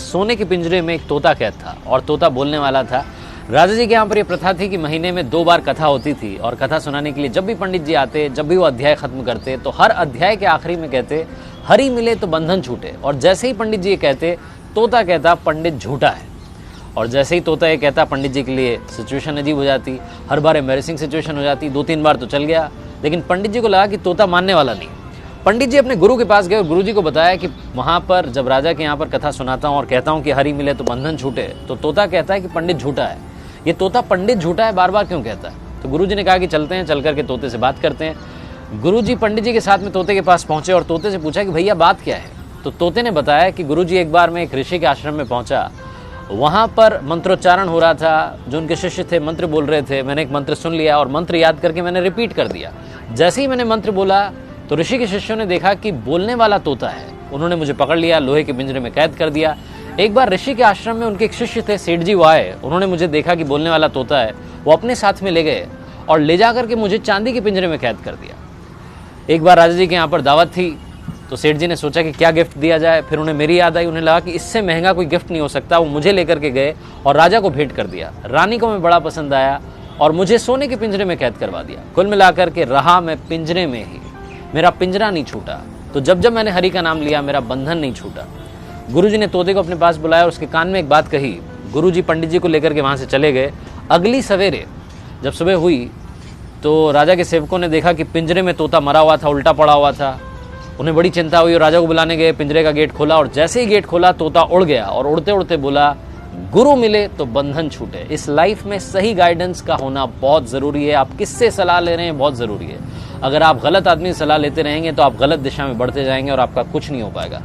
सोने के पिंजरे में एक तोता कैद था और तोता बोलने वाला था। राजा जी के यहाँ पर यह प्रथा थी कि महीने में 2 बार कथा होती थी और कथा सुनाने के लिए जब भी पंडित जी आते, जब भी वो अध्याय खत्म करते तो हर अध्याय के आखिरी में कहते हरि मिले तो बंधन छूटे। और जैसे ही पंडित जी ये कहते तोता कहता पंडित झूठा है। और जैसे ही तोता ये कहता पंडित जी के लिए सिचुएशन अजीब हो जाती, हर बार एम्बैरेसिंग सिचुएशन हो जाती। 2-3 बार तो चल गया, लेकिन पंडित जी को लगा कि तोता मानने वाला नहीं। पंडित जी अपने गुरु के पास गए और गुरु जी को बताया कि वहाँ पर जब राजा के यहाँ पर कथा सुनाता हूँ और कहता हूँ कि हरि मिले तो बंधन छूटे, तो तोता कहता है कि पंडित झूठा है। ये तोता पंडित झूठा है बार बार क्यों कहता है? तो गुरु जी ने कहा कि चलते हैं, चल करके तोते से बात करते हैं। गुरु जी पंडित जी के साथ में तोते के पास पहुंचे और तोते से पूछा कि भैया बात क्या है? तो तोते ने बताया कि गुरु जी एक बार मैं एक ऋषि के आश्रम में पहुंचा, वहाँ पर मंत्रोच्चारण हो रहा था, जो उनके शिष्य थे मंत्र बोल रहे थे। मैंने एक मंत्र सुन लिया और मंत्र याद करके मैंने रिपीट कर दिया। जैसे ही मैंने मंत्र बोला तो ऋषि के शिष्यों ने देखा कि बोलने वाला तोता है। उन्होंने मुझे पकड़ लिया, लोहे के पिंजरे में कैद कर दिया। एक बार ऋषि के आश्रम में उनके एक शिष्य थे, सेठ जी, वो आए। उन्होंने मुझे देखा कि बोलने वाला तोता है, वो अपने साथ में ले गए और ले जा करके मुझे चांदी के पिंजरे में कैद कर दिया। एक बार राजा जी के यहाँ पर दावत थी तो सेठ जी ने सोचा कि क्या गिफ्ट दिया जाए। फिर उन्हें मेरी याद आई, उन्हें लगा कि इससे महंगा कोई गिफ्ट नहीं हो सकता। वो मुझे लेकर के गए और राजा को भेंट कर दिया। रानी को मैं बड़ा पसंद आया और मुझे सोने के पिंजरे में कैद करवा दिया। कुल मिलाकर के रहा मैं पिंजरे में ही, मेरा पिंजरा नहीं छूटा। तो जब जब मैंने हरि का नाम लिया मेरा बंधन नहीं छूटा। गुरुजी ने तोते को अपने पास बुलाया और उसके कान में एक बात कही। गुरुजी पंडित जी को लेकर के वहाँ से चले गए। अगली सवेरे जब सुबह हुई तो राजा के सेवकों ने देखा कि पिंजरे में तोता मरा हुआ था, उल्टा पड़ा हुआ था। उन्हें बड़ी चिंता हुई और राजा को बुलाने गए। पिंजरे का गेट खोला और जैसे ही गेट खोला तोता उड़ गया और उड़ते उड़ते बोला गुरु मिले तो बंधन छूटे। इस लाइफ में सही गाइडेंस का होना बहुत ज़रूरी है। आप किससे सलाह ले रहे हैं बहुत ज़रूरी है। अगर आप गलत आदमी से सलाह लेते रहेंगे तो आप गलत दिशा में बढ़ते जाएंगे और आपका कुछ नहीं हो पाएगा।